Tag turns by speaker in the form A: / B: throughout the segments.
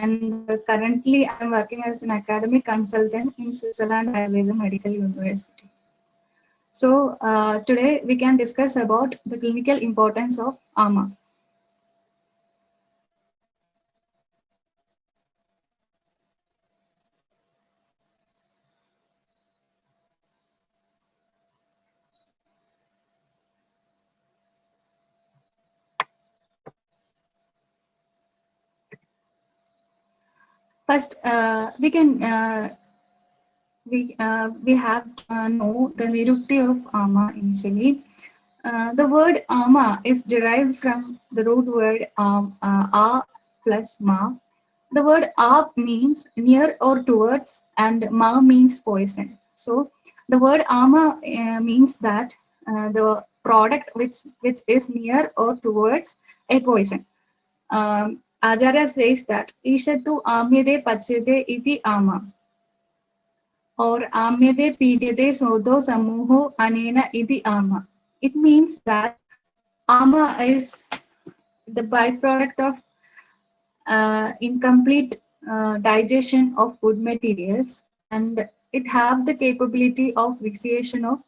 A: and currently I'm working as an academic consultant in Switzerland Ayurveda Medical University. So today we can discuss about the clinical importance of AMA. First, we have to know the nirukti of ama initially. The word ama is derived from the root word a plus ma. The word a means near or towards, and ma means poison. So the word ama means that the product which is near or towards a poison. Acharya says that Ishatu amyade pachyate iti ama, or amyade pidhyate sodo samuho anena iti ama. It means that ama is the byproduct of incomplete digestion of food materials, and it have the capability of vitiation of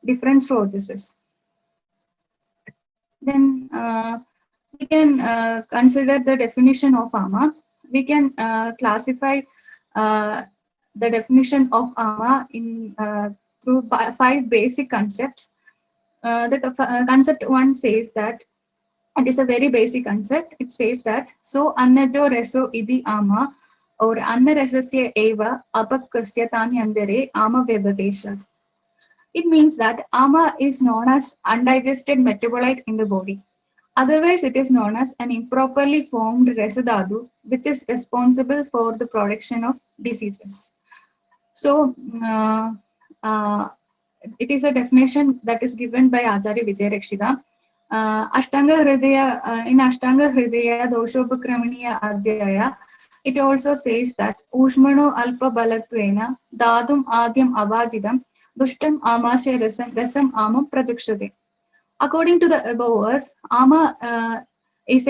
A: different sources. Then we can consider the definition of ama. We can classify uh, the definition of ama in through five basic concepts. The concept one says that it is a very basic concept. It says that so annajo reso idi ama, or anna resasya eva apakasya tani andere ama vyabadesha. It means that ama is known as undigested metabolite in the body. Otherwise, it is known as an improperly formed residadu, which is responsible for the production of diseases. So, it is a definition that is given by Acharya Vijayarakshita. Ashtanga Hridaya, in Ashtanga Hridaya Doshopakramaniya Adhyaya, it also says that Ushmano Alpa Balatvena Dadum Adyam Avajidam Dushtam Amasya Rasam Amam Prajakshate. According to the above verse, ama is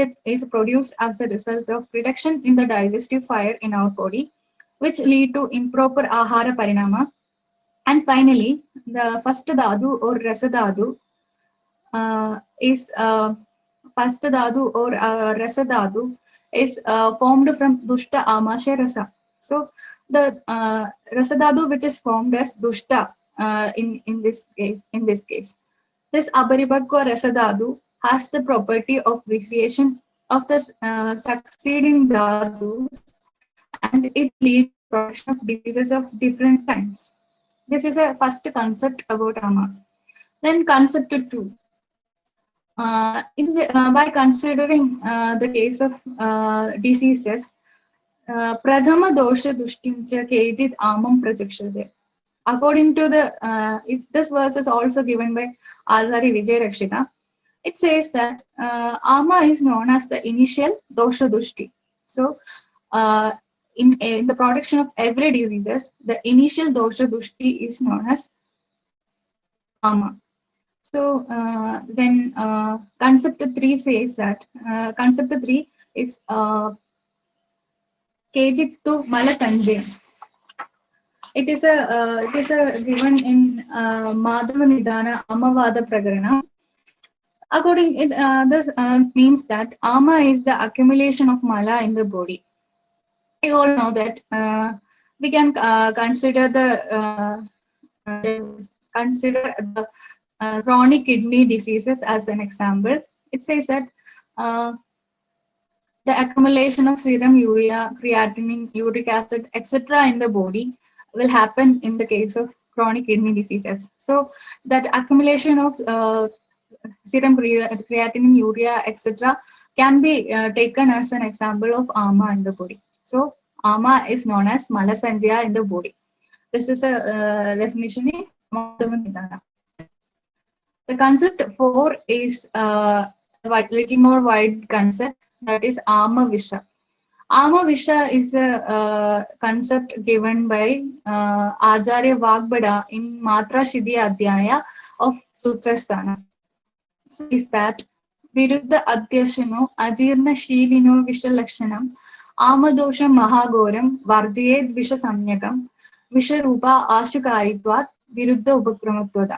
A: produced as a result of reduction in the digestive fire in our body, which lead to improper ahara parinama. And finally, the first dhatu or rasadhatu is first dhatu or rasadhatu is formed from dushta amasya rasa. So the rasadhatu which is formed as dushta in this case. This aparibhagwa rasadhatu has the property of vitiation of the succeeding dhadus, and it leads to production of diseases of different kinds. This is a first concept about ama. Then concept two. By considering the case of diseases, pradhama dosha dushtimcha kejit amam prajakshate. According to if this verse is also given by Acharya Vijayarakshita, it says that ama is known as the initial dosha dushti. So, in the production of every diseases, the initial dosha dushti is known as ama. So then concept three says that concept three is Kejittu Mala Sanjay. It is a given in Madhava Nidana Amavada Prakarana. According it this means that ama is the accumulation of mala in the body. We all know that we can consider the chronic kidney diseases as an example. It says that the accumulation of serum urea, creatinine, uric acid, etc. in the body will happen in the case of chronic kidney diseases. So that accumulation of serum creatinine, urea, etc. can be taken as an example of ama in the body. So ama is known as malasanjaya in the body. This is a definition in Madhava Nidana. The concept 4 is a little more wide concept, that is ama visha. Ama visha is a concept given by Acharya Vagbhada in Matra Siddhi Adhyaya of Sutrasthana. Says that Viruddha Adhyashano Ajirna Shilino Vishalakshanam Amadosham Mahagoram Varjayed Visha Samyakam Visharupa Ashukaritvat Viruddha Upakramatvada.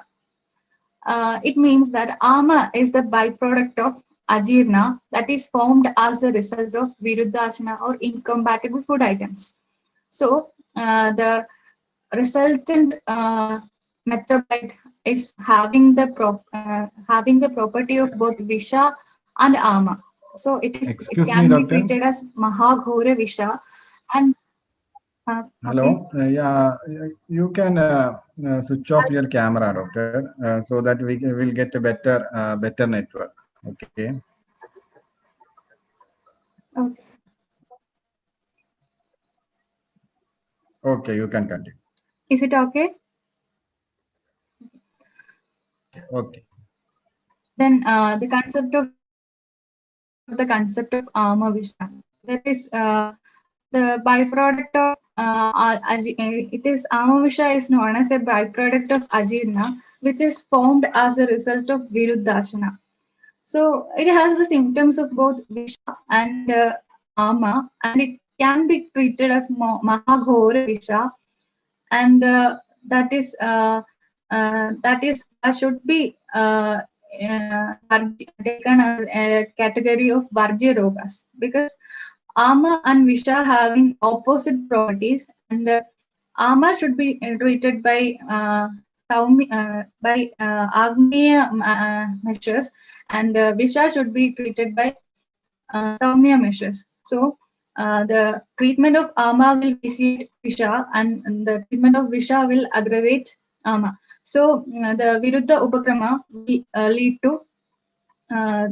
A: It means that ama is the byproduct of ajirna that is formed as a result of viruddhasana or incompatible food items. So the resultant metabolite is having the property of both visha and ama. So it
B: Excuse me,
A: can be
B: doctor.
A: treated as mahaghora visha and okay.
B: Hello. Yeah, you can switch off your camera, doctor, so that we will get a better network. Okay.
A: Okay.
B: Okay, you can continue.
A: Is it okay?
B: Okay.
A: Then the concept of ama visha, that is the byproduct of it is amavisha is known as a byproduct of ajirna, which is formed as a result of viruddhasana. So it has the symptoms of both visha and ama, and it can be treated as mahaghora visha, and that should be taken as a category of varjya rogas, because ama and visha having opposite properties, and ama should be treated by agneya measures, and visha should be treated by Saumya measures. So the treatment of ama will vitiate visha, and the treatment of visha will aggravate ama. So the viruddha upakrama will lead to uh,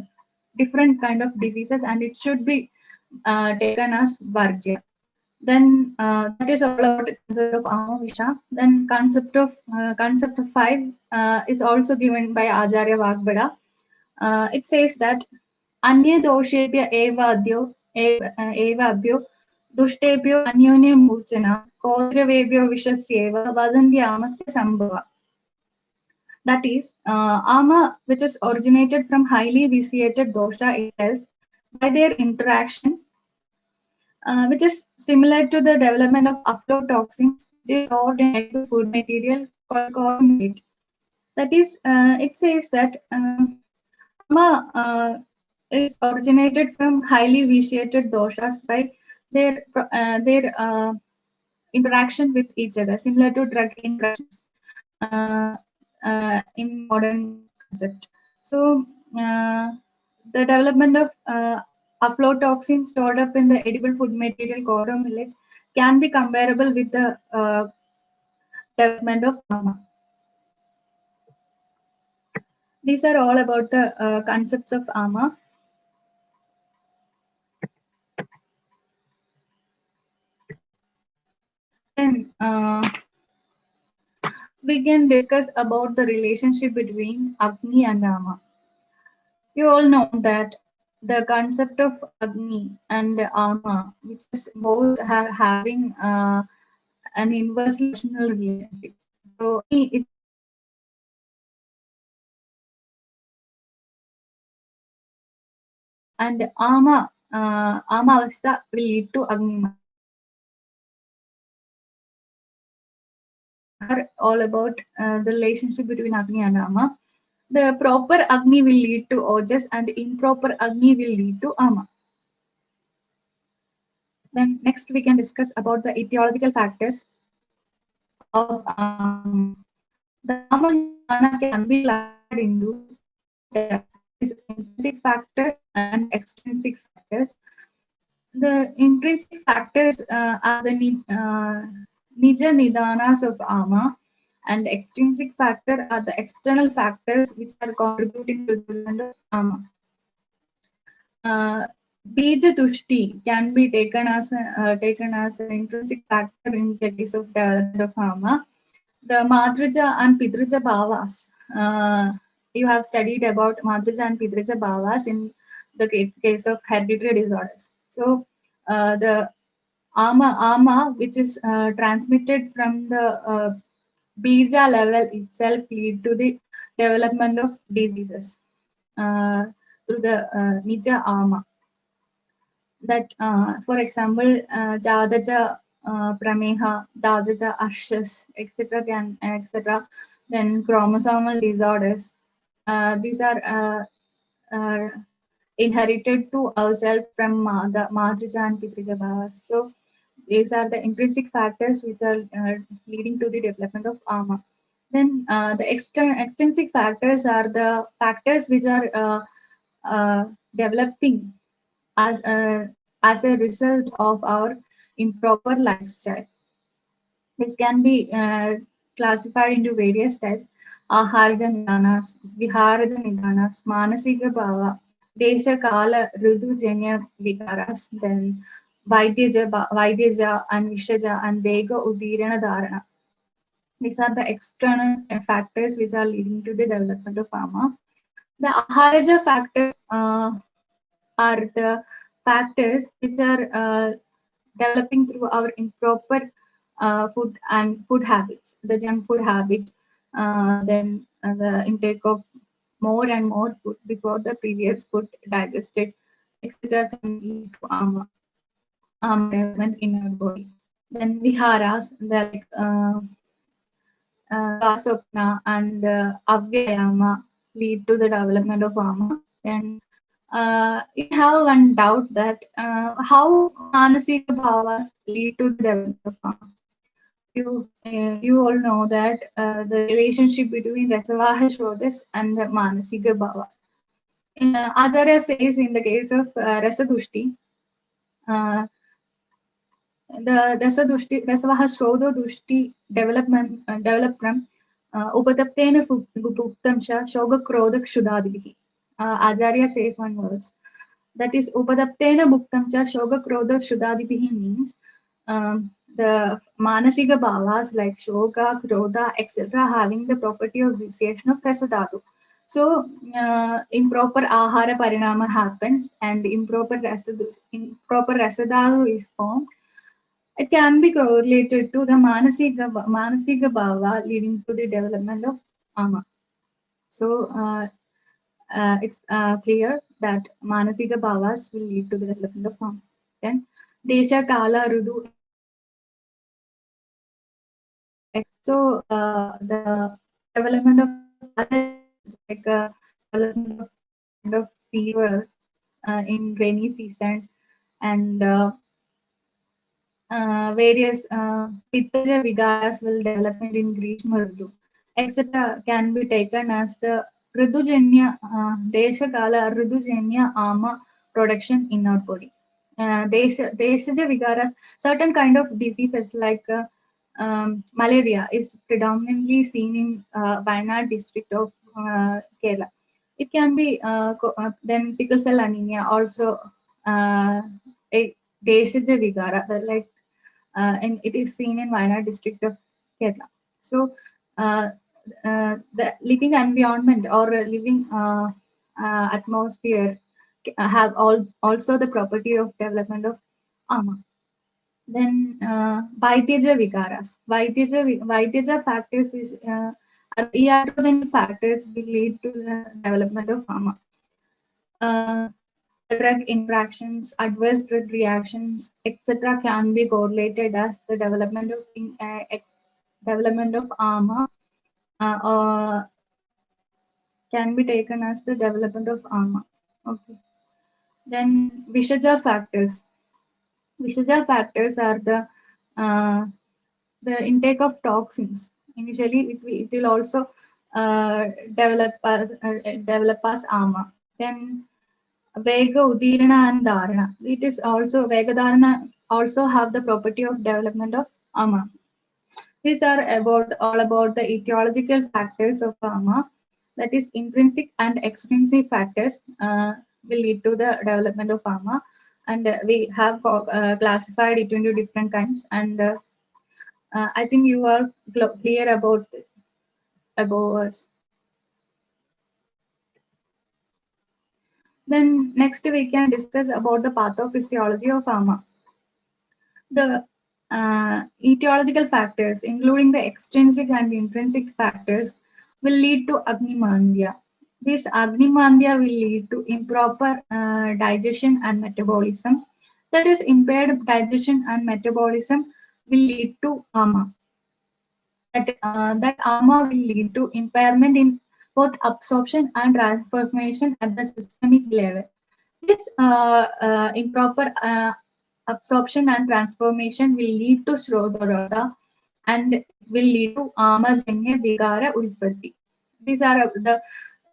A: different kind of diseases, and it should be taken as varjya. Then that is all about the concept of ama visha. Then concept of five is also given by Acharya Vagbada. It says that अन्ये दोषेभ्य एवाद्यो दुष्टेभ्यो अन्योन्यमूर्छना कोद्रवेभ्यो विषस्येव वदन्ति आमस्य सम्भवा. That is, ama, which is originated from highly vitiated dosha itself by their interaction, which is similar to the development of aflatoxins, which is stored in edible food material called corn meat. That is, it says that ama is originated from highly vitiated doshas by their interaction with each other, similar to drug interactions uh, in modern concept. So the development of aflatoxin stored up in the edible food material cordon millet can be comparable with the development of ama. These are all about the concepts of ama. Then we can discuss about the relationship between Agni and Ama. You all know that the concept of Agni and Ama, which is both are having an inverse relational relationship. So it's and Ama Avastha will lead to Agni. Are all about the relationship between Agni and Ama. The proper Agni will lead to Ojas, and improper Agni will lead to Ama. Then next we can discuss about the etiological factors of the Ama Nidana can be classified into intrinsic factors and extrinsic factors. The intrinsic factors are the Nija Nidanas of Ama, and extrinsic factor are the external factors which are contributing to the development of Ama. Bija Tushti can be taken as an intrinsic factor in the case of development of ama. The Madhurja and Pidruja Bhavas. You have studied about Madhurja and Pidruja Bhavas in the case of hereditary disorders. So the ama which is transmitted from the bija level itself lead to the development of diseases through the Nija ama. that, for example, Jadaja Prameha, Jadaja Arshas, etc. etc. Then chromosomal disorders. These are inherited to ourselves from the Madrija and Pitrija Bhavas. So these are the intrinsic factors which are leading to the development of AMA. Then the extrinsic factors are the factors which are developing as a result of our improper lifestyle. This can be classified into various types: Aharaja Nidanas, Viharaja Nidanas, Manasika Bhava, Desha Kala Ridujanya Vikaras, then Vaidyaja and Vishaja and Vega Udirana Dharana. These are the external factors which are leading to the development of AMA. The Aharaja factors are the factors which are developing through our improper food and food habits, the junk food habit, then the intake of more and more food before the previous food digested, etc. can lead to development in our body. Then viharas, like Vasopna and Avyayama lead to the development of ama. Then you have one doubt that how Manasika Bhavas lead to the development of ama. You all know that the relationship between Rasavaha Shrodhas and the Manasika Bhava. Acharya says in the case of Rasadushti, uh, the Rasavaha Shrodho Dushti developed from Upataptena Guptam Sha Shoga Krodha Kshudadibihi. Acharya says one verse. That is, Upataptena Bhuktam Cha Shoga Krodha Kshudadibihi means the Manasika Bhavas like Shoga, Krodha, etc. having the property of vitiation of Prasadhatu. So, improper Ahara Parinama happens and improper Rasadhatu is formed. It can be correlated to the Manasika Bhava leading to the development of Ama. So, it's clear that Manasika Bhavas will lead to the development of Ama. Then, Desha, Kala, Rudu. So, the development of like development of fever in rainy season and various Pittaja Vigaras will develop in Grishma Ritu, etc. can be taken as the Ridujanya, Desha Kala Ridujanya Ama production in our body. Deshaja Vigaras, certain kind of diseases like malaria is predominantly seen in Wayanad district of Kerala. It can be then sickle cell anemia also a Deshaja Vigara, like and it is seen in Wayanad district of Kerala. So the living environment or living atmosphere have also the property of development of ama. Then Vaidyaja Vikaras. Vaidyaja factors which are iatrogenic factors will lead to the development of ama. Drug interactions, adverse drug reactions, etc., can be correlated as the development of ama, or can be taken as the development of ama. Okay. Then Vishaja factors. Vishaja factors are the intake of toxins. Initially, it will also develop as ama. Then Vega, Udirana, and Dharana. It is also Vega Dharana also have the property of development of ama. These are all about the etiological factors of ama. That is, intrinsic and extrinsic factors will lead to the development of ama, and we have classified it into different kinds. And I think you are clear about us. Then next we can discuss about the pathophysiology of ama. The etiological factors, including the extrinsic and intrinsic factors, will lead to Agnimandia. This Agnimandia will lead to improper digestion and metabolism. That is, impaired digestion and metabolism will lead to ama. That ama will lead to impairment in both absorption and transformation at the systemic level. This improper absorption and transformation will lead to Shrodharata and will lead to Amajanya Vigara Ulpatti. These are the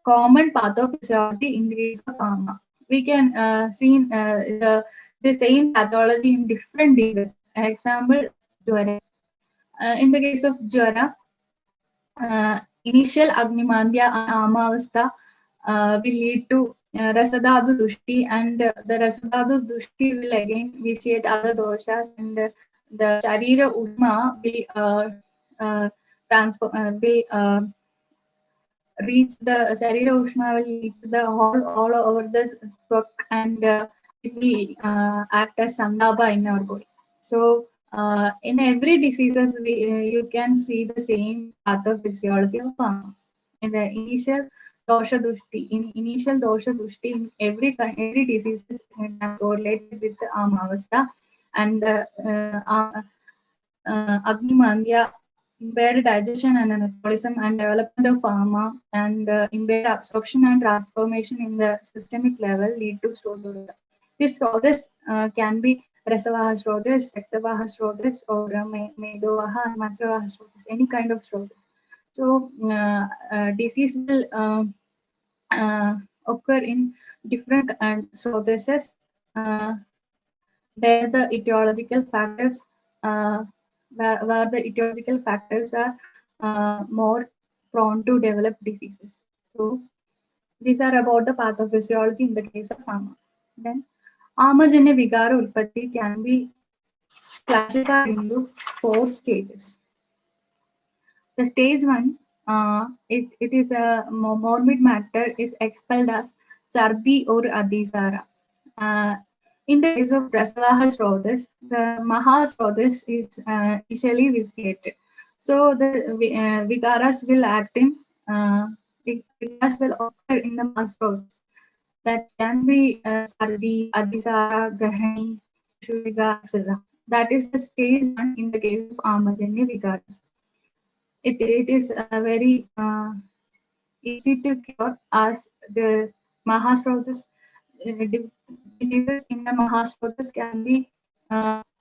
A: common pathophysiology in the case of ama. We can see the same pathology in different diseases. Example, Jwara. In the case of Jwara, initial Agnimandya and Amavastha will lead to Rasadhatu Dushti, and the Rasadhatu Dushti will again vitiate other doshas, and the Sharira Udma will reach the Sharira Ushma will reach the all over the book, and it will act as Sandaba in our body. So in every diseases, you can see the same pathophysiology of ama. In the initial dosha dushti, in every disease is correlated with the amavastha, and Agni impaired digestion and metabolism and development of ama, and impaired absorption and transformation in the systemic level lead to Shrodharata. This Shrodhas can be Rasavaha Shrodhas, Raktavaha Shrodhas, or Medovaha and Manchavaha Shrodhas, any kind of Shrodhas. So, disease will occur in different Shrodhases where the etiological factors where the etiological factors are more prone to develop diseases. So these are about the pathophysiology in the case of ama. Then Amajanya Vigara Utpatti can be classified into 4 stages. The stage 1, it is a morbid matter is expelled as Sardi or Adisara. In the case of Rasavaha Shrodhas, the Mahashrodhas is initially vitiated. So the Vigaras will act in, Vigaras will occur in the Mahashrodhas. That can be Sardi, Adisara, Grahani, Shuviga, etc. That is the stage 1 in the case of Amajanya Vigaras. It is very easy to cure as the Mahashrodhas diseases in the Mahashrodhas can be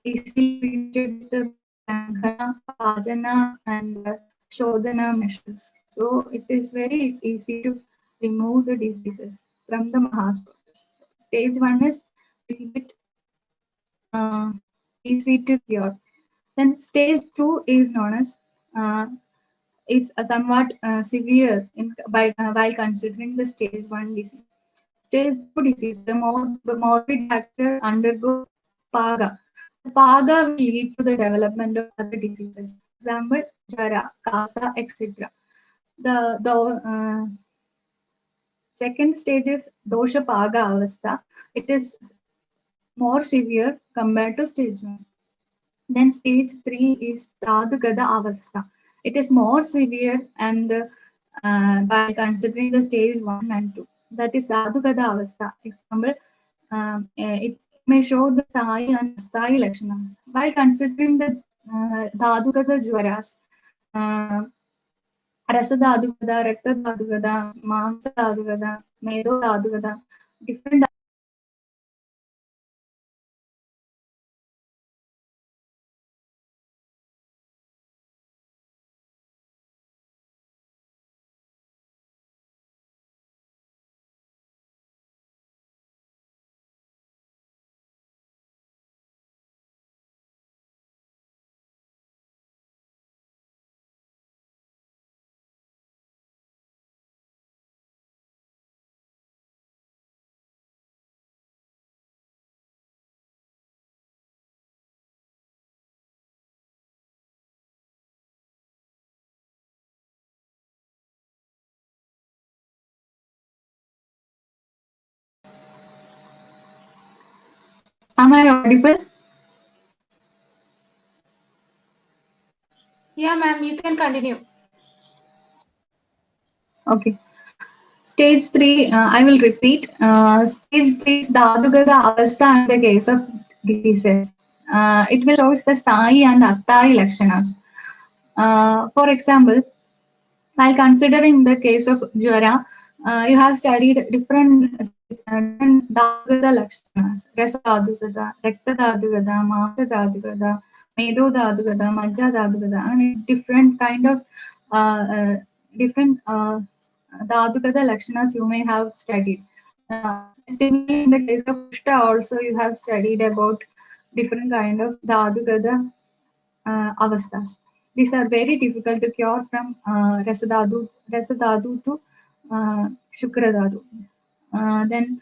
A: easily treated with the Langhana, Pajana, and Shodhana measures. So it is very easy to remove the diseases from the Mahashrodhas. Stage 1 is a little bit easy to cure. Then stage 2 is known as is somewhat severe while considering the stage 1 disease. Stage 2 disease, the morbid actor undergo PAGA. The PAGA will lead to the development of other diseases. Example, Jara, Kasa, etc. The second stage is Dosha PAGA Avastha. It is more severe compared to stage 1. Then stage 3 is Dhadugada Avastha. It is more severe and by considering the stage 1 and 2. That is Dhadugada Avastha. Example, it may show the Sai and Astai Lakshanas. By considering the Dhadugada Jwaras, Rasa Dhadugada, Rakta Dhadugada, Mamsa Dhadugada, Medo Dhadugada, different. Am I audible?
C: Yeah, ma'am, you can continue.
A: Okay. Stage 3, I will repeat. Stage 3 is Dhadugada Avastha in the case of diseases. It will show the sthayi and asthayi lakshanas. For example, while considering the case of Jwara, you have studied different Dhadugada Lakshanas, Rasa Dhadugada, Rakta Dhadugada, Mata Dhadugada, Medo Dhadugada, Majja Dhadugada, and different kind of different Dhadugada Lakshanas you may have studied. Similarly, in the case of Kushta also you have studied about different kind of Dhadugada avasthas. These are very difficult to cure from Rasadhatu to Shukradhatu. Then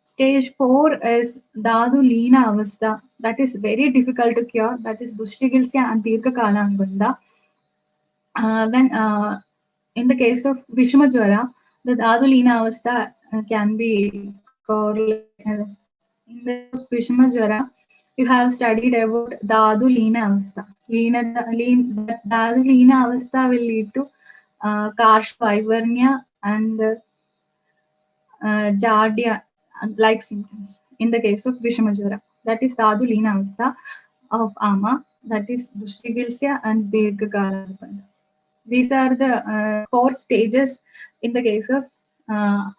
A: stage 4 is Dhatu Leena Avastha. That is very difficult to cure. That is Dushtigilsya and Dirgha Kalanubandha. When in the case of Vishmajwara, the Dhatu Leena Avastha can be correlated. In the case of Vishmajwara, you have studied about Dhatu Leena Avastha. Dhatu Leena Avastha will lead to Karsh Vaivarnya and Jadya like symptoms. In the case of Vishmajwara, that is Dhatu Leena Avastha of Ama, that is Dushtigilsya and Dirghakalabandha. These are the 4 stages in the case of Ama.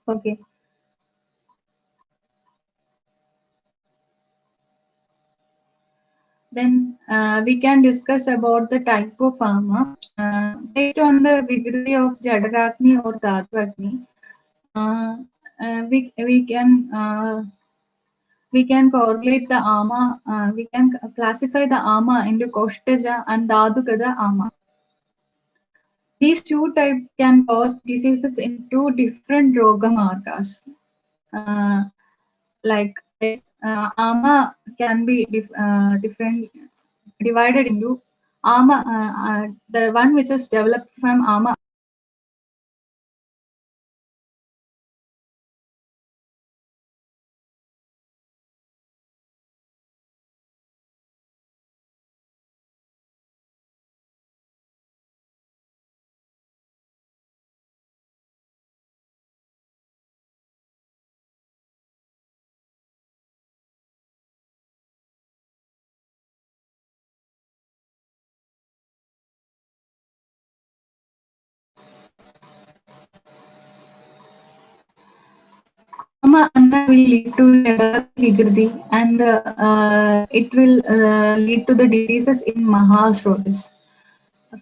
A: Okay. Then we can discuss about the type of Ama. Based on the Vigridi of Jadarakni or Dhatuvagni, we can correlate the Ama, we can classify the Ama into Koshtaja and Dhadukada Ama. These two types can cause diseases in 2 different Roga markas. Like Ama can be different, divided into Ama, the one which is developed from Ama. Ama Anna will lead to Vigridi and it will lead to the diseases in Mahasrodis.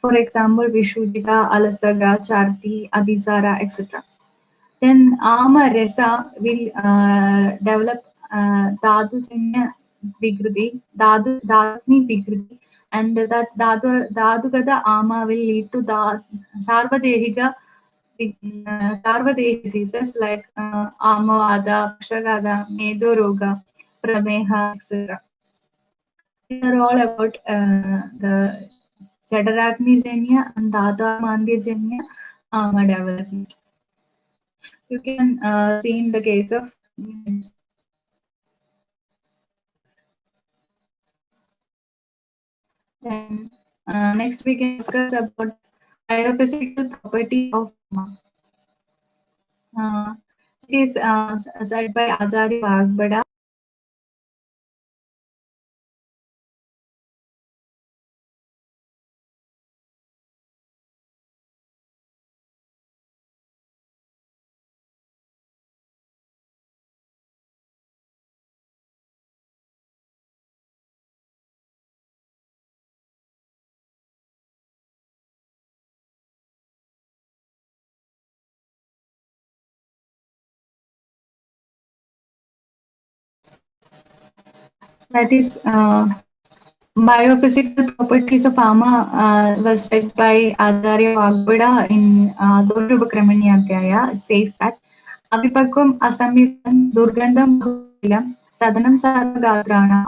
A: For example, Vishujika, Alasaga, Charti, Adisara, etc. Then Ama Resa will develop Dhatu Vigridi, Dhatni Vigridi, and that Dhadugada Ama will lead to Sarvadehiga Sarvadehi diseases like Amavada, Pashagada, Medoroga, Prameha, etc. These are all about the Chadaraknijanya and Dhatu-Mandhyajanya Ama development. You can see in the case of then next we can discuss about biophysical property of Ama. It is said by Acharya Vagbhada. That is biophysical properties of Ama was said by Acharya Vagbhada in Doshubhakramani Adhyaya. It says that Avipakvam Asamyuktam Durgandham Bhulam Sadanam Sarvagatrana.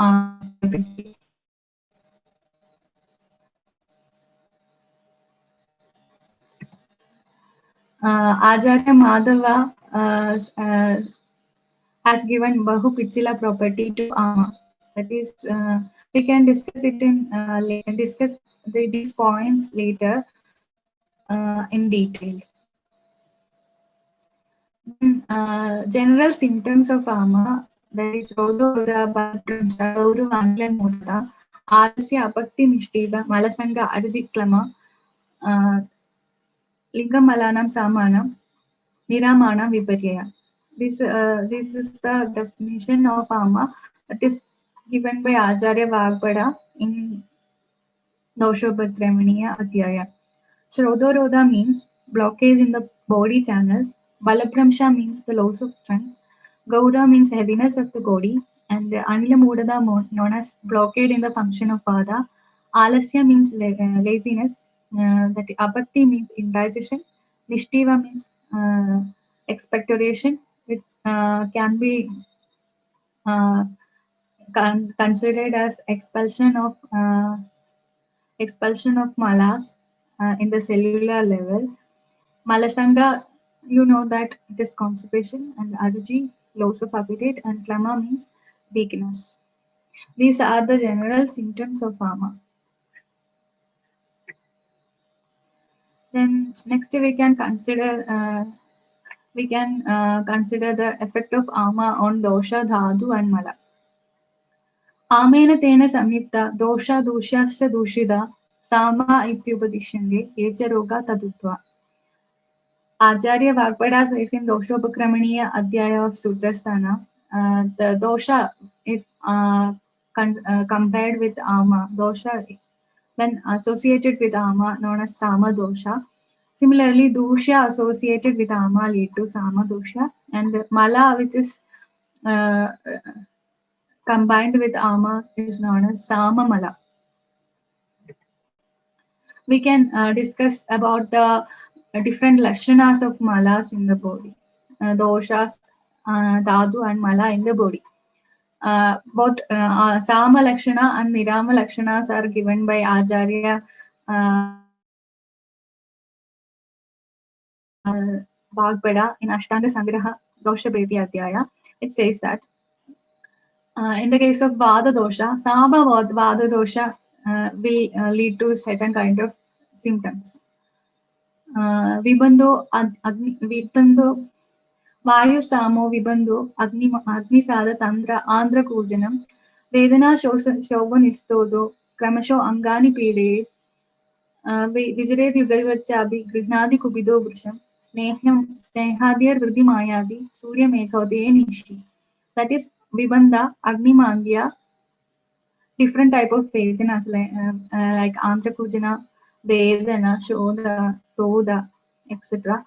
A: Acharya Madhava has given Bahu Pichila property to Ama. That is, we can discuss it in discuss these points later in detail. Then, general symptoms of ama, that is Rodha, Balapramsha, Gauru, Anila Murta, Alasya, Apakti, Nishtiva, Malasanga, Aradiklama, Lingam Malanam Samanam, Niramana Viparya. This is the definition of ama that is given by Acharya Vagbhada in Doshopakramaniya Adhyaya. Shrodha means blockage in the body channels. Balapramsha means the loss of strength. Gaura means heaviness of the body. And Anila Mudada known as blockade in the function of Vada. Alasya means laziness. That Apatti means indigestion. Nishtiva means expectoration, which can be uh, considered as expulsion of malas in the cellular level. Malasanga, you know that it is constipation, and Aruji, loss of appetite, and Klama means weakness. These are the general symptoms of ama. Then next we can consider the effect of ama on dosha, dhatu, and mala. Amena tena samyukta dosha dushascha dushida sama ityupadishyante echa roga tadutva. Acharya Vagbhada says in Doshopakramaniya Adhyaya of Sutrasthana, the dosha is compared with ama. Dosha, when associated with ama, known as sama dosha. Similarly, dusha associated with ama lead to sama dosha, and mala, which is uh, combined with ama, is known as sama mala. We can discuss about the different lakshanas of malas in the body, doshas, dhatu, and mala in the body. Both Sama Lakshana and Nirama Lakshanas are given by Acharya Vagbhada in Ashtanga Sangraha Dosha Bhedi Adhyaya. It says that in the case of Vada Dosha, Sama Vada Dosha will lead to certain kind of symptoms. Vibando Vayu Samo Vibando Agni Sada Tandra Andhra Kujanam Vedana Shobanistodo Kramasho Angani Pede Vijayet Yugalvachabi Grignadi Kubido Vrisham Snehadir Vridi Mayadi Surya Meghode Nishi. That is Vibanda, Agni Mandya, different type of Vedanas like Andhra Kujana, Vedana, Shoda, Toda, etc.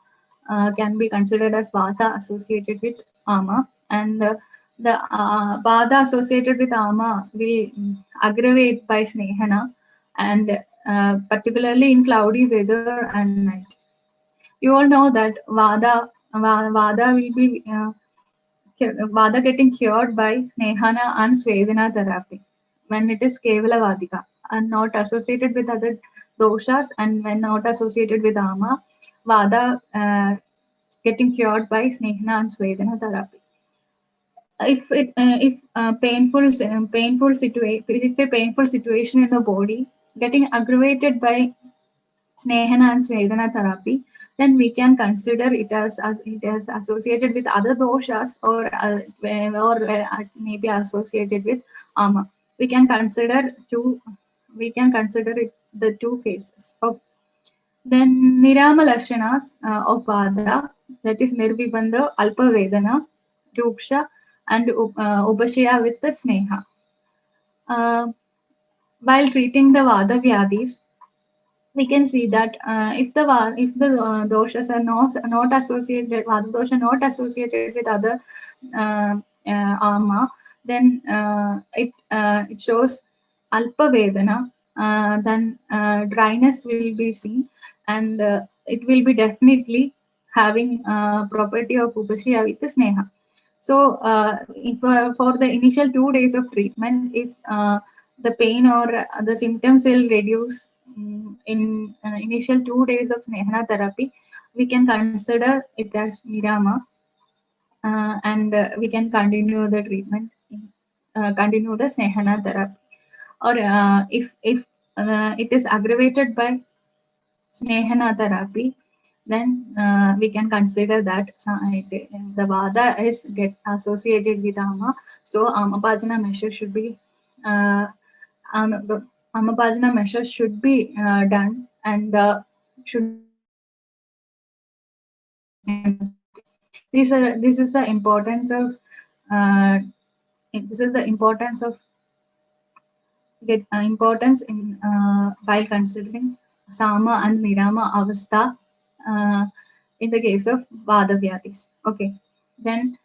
A: Can be considered as Vata associated with ama, and the Vata associated with ama will aggravate by Snehana, and particularly in cloudy weather and night. You all know that Vada will be Vada getting cured by Snehana and Svedana therapy when it is Kevala Vadika and not associated with other doshas, and when not associated with ama, Vada getting cured by Snehana and Svedana therapy. If a painful situation in the body getting aggravated by Snehana and Svedana therapy, then we can consider it as associated with other doshas, or maybe associated with ama. We can consider it the two cases. Okay. Then Nirama Lakshanas of Vada, that is Nirvibandha, Alpa Vedana, Ruksha, and Upashaya with the Sneha. While treating the Vada Vyadis, we can see that if the doshas are not associated, Vada dosha not associated with other ama, then it shows Alpa Vedana, then dryness will be seen, and it will be definitely having property of Upashaya with Sneha. So, if for the initial 2 days of treatment, if the pain or the symptoms will reduce in initial 2 days of Snehana therapy, we can consider it as Nirama, and we can continue the treatment continue the Snehana therapy. Or if it is aggravated by Snehana therapy, then we can consider that the Vada is get associated with Ama. So Amapajana measure should be Amapajana measures should be done, and should this is the importance of uh, this is the importance of get importance in while considering Sama and Nirama Avastha in the case of Vada Vyadis. Okay, then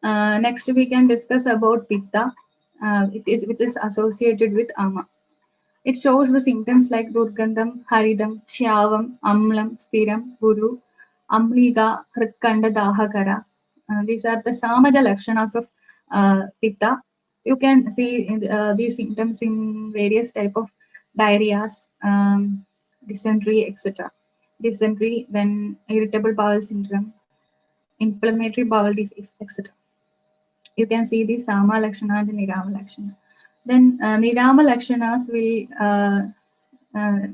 A: next we can discuss about Pitta, which is associated with Ama. It shows the symptoms like Durgandham, Haridam, Shyavam, Amlam, Stiram, Guru, Amliga, Hritkanda, Dahakara. These are the Samaja Lakshanas of Pitta. You can see these symptoms in various type of diarrheas, dysentery, etc. Dysentery, then irritable bowel syndrome, inflammatory bowel disease, etc. You can see the Sama Lakshana and Nirama Lakshana. Then Nirama Lakshanas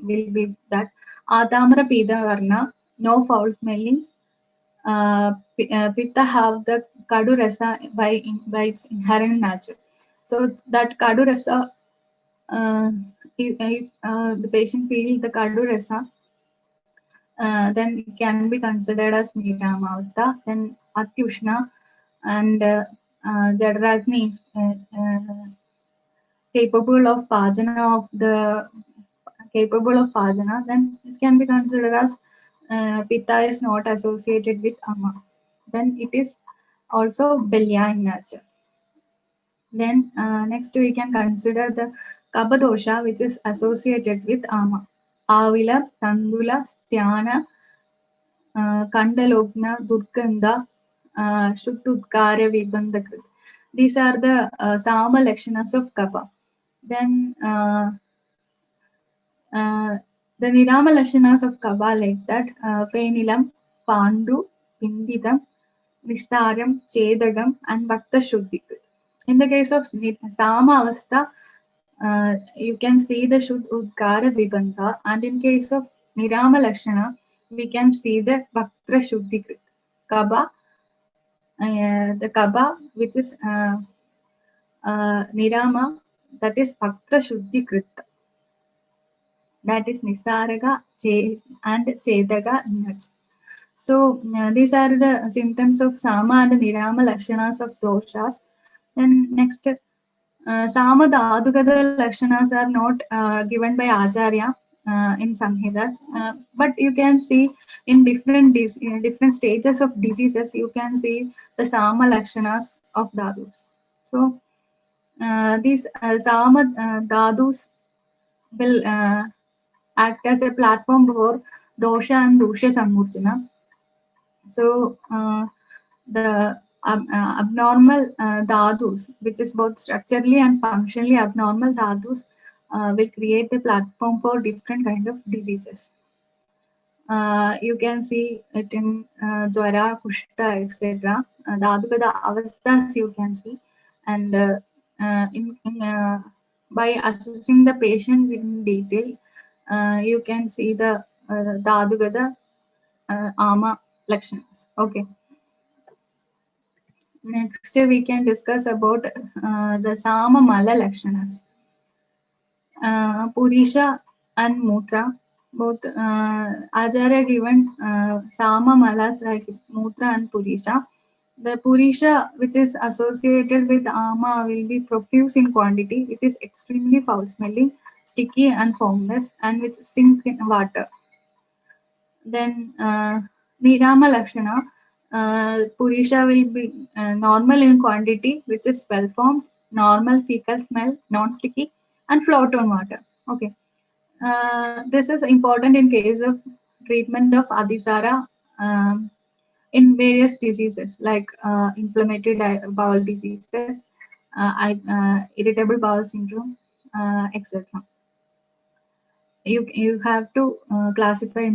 A: will be that Adamara Pida Varna, no foul smelling. Pitta have the Kadu Rasa by its inherent nature. So that Kadu Rasa, if the patient feel the Kadu Rasa, then it can be considered as Niramavastha. Then Atyushna and Jadragni, capable of Pajana, then it can be considered as Pitta is not associated with Ama. Then it is also Belya in nature. Then next we can consider the Kabadosha, which is associated with Ama. Avila, Tandula, Sthana, Kandalogna, Durganda, Shuddhudkara, Vibandakrit. These are the Sama Lakshanas of Kapa. Then the Nirama Lakshanas of Kaba like that Penilam, Pandu, Pinditam, Vistaram, Chedagam, and Bhakta Shuddhikrit. In the case of Sama Avastha, you can see the Shuddh Udkara Vibandha, and in case of Nirama Lakshana, we can see the Bhakta Shuddhikrit. Kaba, the Kaba, which is Nirama, that is Bhakta Shuddhikrit. That is Nisaraga and Chedaga energy. So these are the symptoms of Sama and Nirama Lakshanas of doshas. Then next, Sama Dhadugada Lakshanas are not given by Acharya in Samhitas, but you can see in different stages of diseases, you can see the Sama Lakshanas of Dhadus. So these Sama Dhadus will act as a platform for dosha and dosha samurjana. So the abnormal dhadus, which is both structurally and functionally abnormal dhadus, will create a platform for different kind of diseases. You can see it in Jwara, Kushta, etc. Dhadugada avasthas you can see, and by assessing the patient in detail, you can see the Dhadugada Ama Lakshanas. Okay. Next, we can discuss about the Sama Mala Lakshanas. Purisha and Mutra, both Acharya given Sama Malas like Mutra and Purisha. The Purisha, which is associated with Ama, will be profuse in quantity. It is extremely foul smelling, sticky and formless, and which sink in water. Then Nirama Lakshana, Purisha will be normal in quantity, which is well formed, normal fecal smell, non-sticky, and float on water. Okay. This is important in case of treatment of Adisara in various diseases like inflammatory bowel diseases, irritable bowel syndrome, etc. You have to classify into